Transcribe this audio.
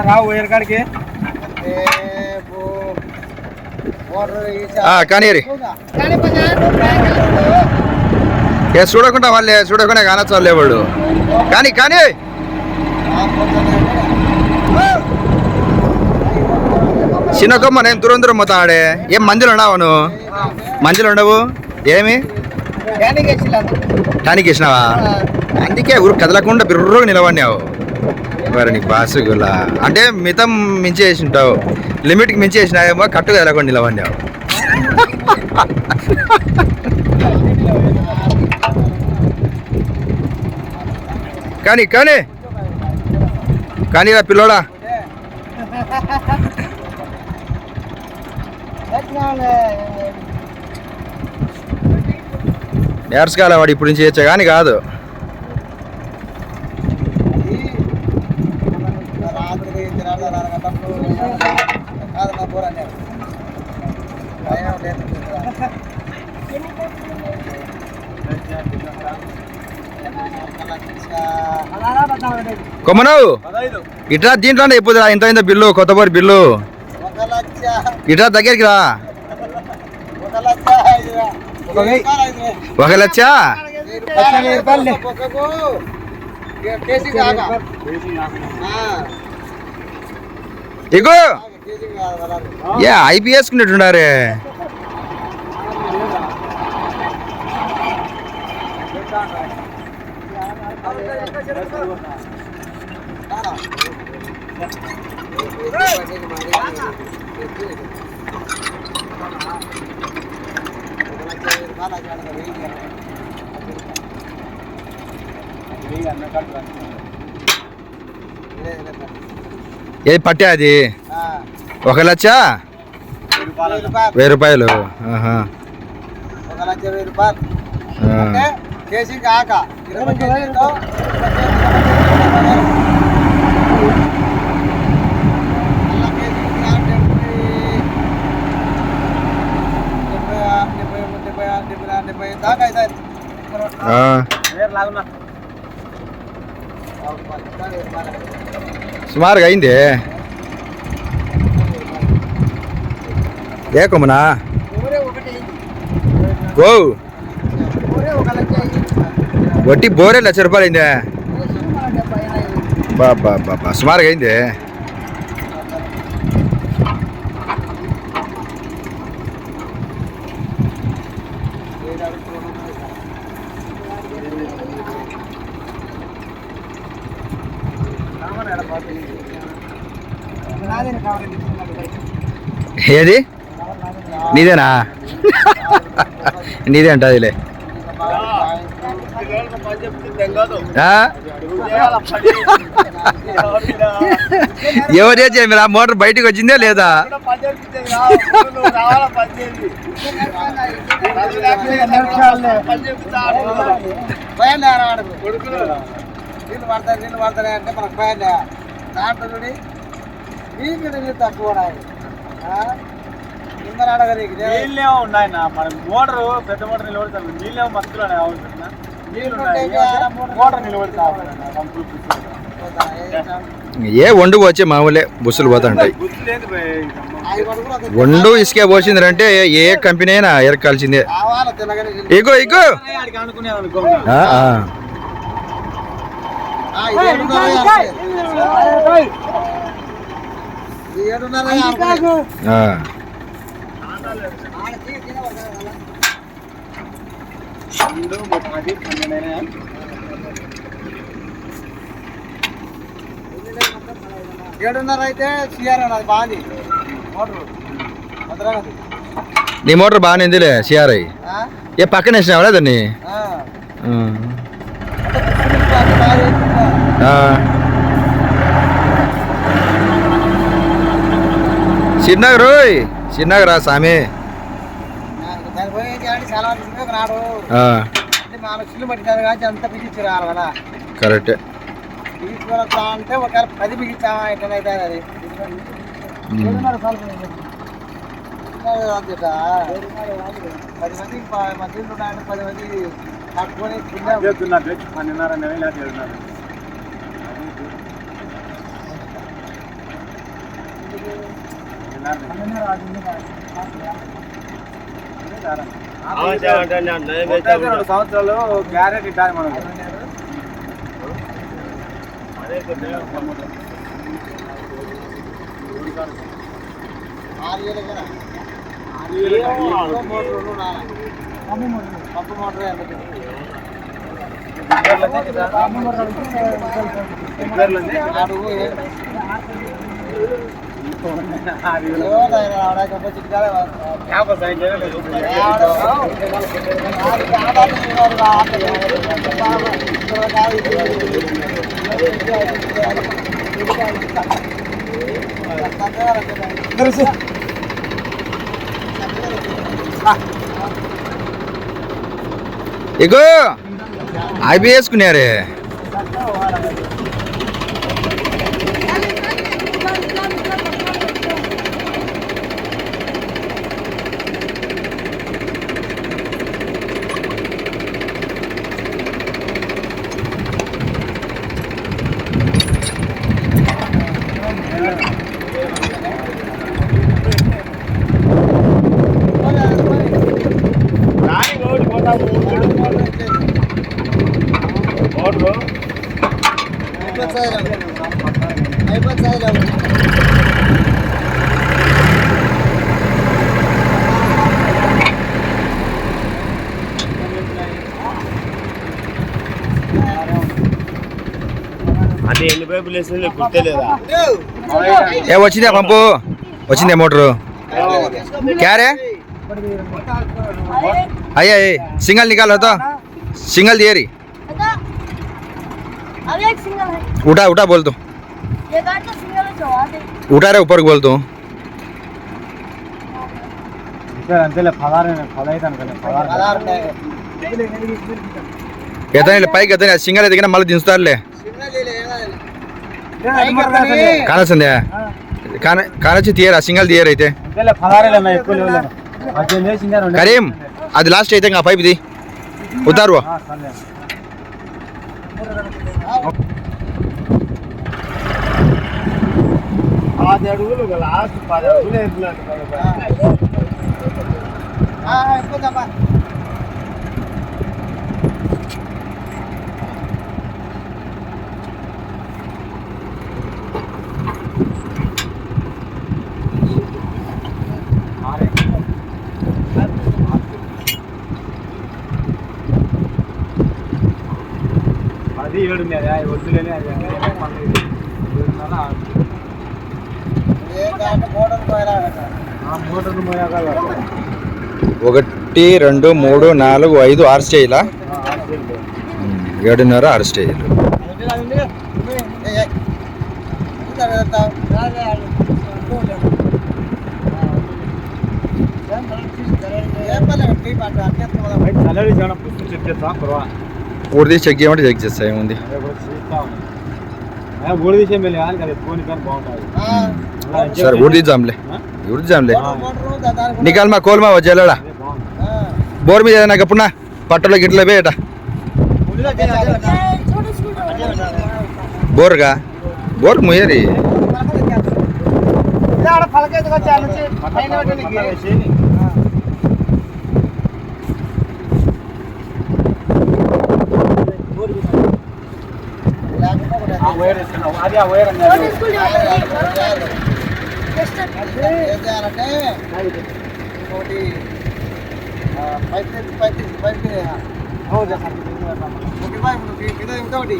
రావు ఎరకాడికి కానీ చూడకుండా వాళ్ళే చూడకుండా కానొచ్చు వాళ్ళు లేవాడు కానీ కానీ చిన్న కొమ్మ నేను దూరం దూరం పోతా ఆడే ఏం మందులు ఉండవు నువ్వు మందులు ఉండవు ఏమి టానిక్ వేసినావా అందుకే ఊరు కదలకుండా బిర్రుగా నిలబడినావు మరి నీ బాసు గులా అంటే మితం మించి వేసి ఉంటావు లిమిట్కి మించి వేసినావేమో కట్టుగా కదలకుండా నిలబడినావు కానీ కానీ కానీ రా పిల్లోడా నేర్చుకోవాలి వాడు ఇప్పుడు నుంచి చేయొచ్చా కానీ కాదు కొమ్మనవు ఇట్లా దీంట్లో అయిపోతుందా ఎంత అయిందో బిల్లు కొత్తపూరి బిల్లు ఇట్లా దగ్గరికి రా 1 లక్ష ఇగో ఏ ఐపీఎస్ కున్నట్టున్నారే ఏది పట్టే అది 1 లక్ష 1000 రూపాయలు 1 లక్ష 1000 రూపాయలు కేసీ కాక 20 కేజీలో సుమారుగా అయింది ఏ కొమ్మనా గో వడ్డీ బోరే 1 లక్ష రూపాయలు అయిందే బాబా బాబా సుమారుగా అయింది ఏది నీదేనా నీదే అంట అదిలే ఎవరు చేసే మీరు ఆ మోటార్ బయటకు వచ్చిందే లేదా నీళ్ళు పడతాయి అంటే మనకు భయం దాంట్లో చూడి నీళ్ళు తక్కువ నీళ్ళే ఉన్నాయి మన మోటారు పెద్ద మోటార్ నిలబడతాను నీళ్ళేమో మస్తులు మోటార్ నిలబడతా ఏ వండు వచ్చే మామూలే బుస్సులు పోతుంటాయి వండు ఇసుకే పోసిందంటే ఏ కంపెనీ అయినా ఎరకాల్సిందే ఇగో ఇగో అయితే అది బాగుంది నీ మోటార్ బాగానే ఉందిలే సిఆర్ఐ ఏ పక్కన వేసినావా దాన్ని చిన్నగా సామి కరెక్టే అంటే ఒకవేళ 10 బిగించామా ఎట్లయితే అది 10 మందికి మధ్యలో ఉన్నాయంటే 10 మంది తక్కువనే రెండు సంవత్సరాలు గ్యారెంటీ ఇట్టాలి మనం. ఇగో అవి వేసుకున్నారే. అంటే ఎన్ని పైపులు వేసింది గుర్తేలేదా? ఏ వచ్చిందే పంపు, వచ్చిందే మోటరు. క్యారే అయ్యా सिंगल निकालो तो सिंगल दिए रही उठा उठा बोल दो उठा रहे ऊपर बोल दो ఎత్తనే పైకి ఎత్తనే సింగల్ ఎదిగినా మళ్ళీ దించుతారులే. కానొస్తుంది కానొచ్చి తీయరా సింగల్ తీయరు అయితే. కరీం అది లాస్ట్ అయితే ఆ పైప్ ది ఉతారు. అది 7 వద్దులేని మోటార్లు మోయాక 1 2 3 4 5 6 స్టేజ్లా 7.5 6 స్టేజ్లు. ఊరిది చెక్ చేయమంటే చెక్ చేస్తా ఏముంది. सर उड़ दी जामले निकाल मा खोल मा वजलड़ा बोर में जाना कपुना पट्टलो गिटले बेटा बोर का बोर मुयरी ఇంకోటి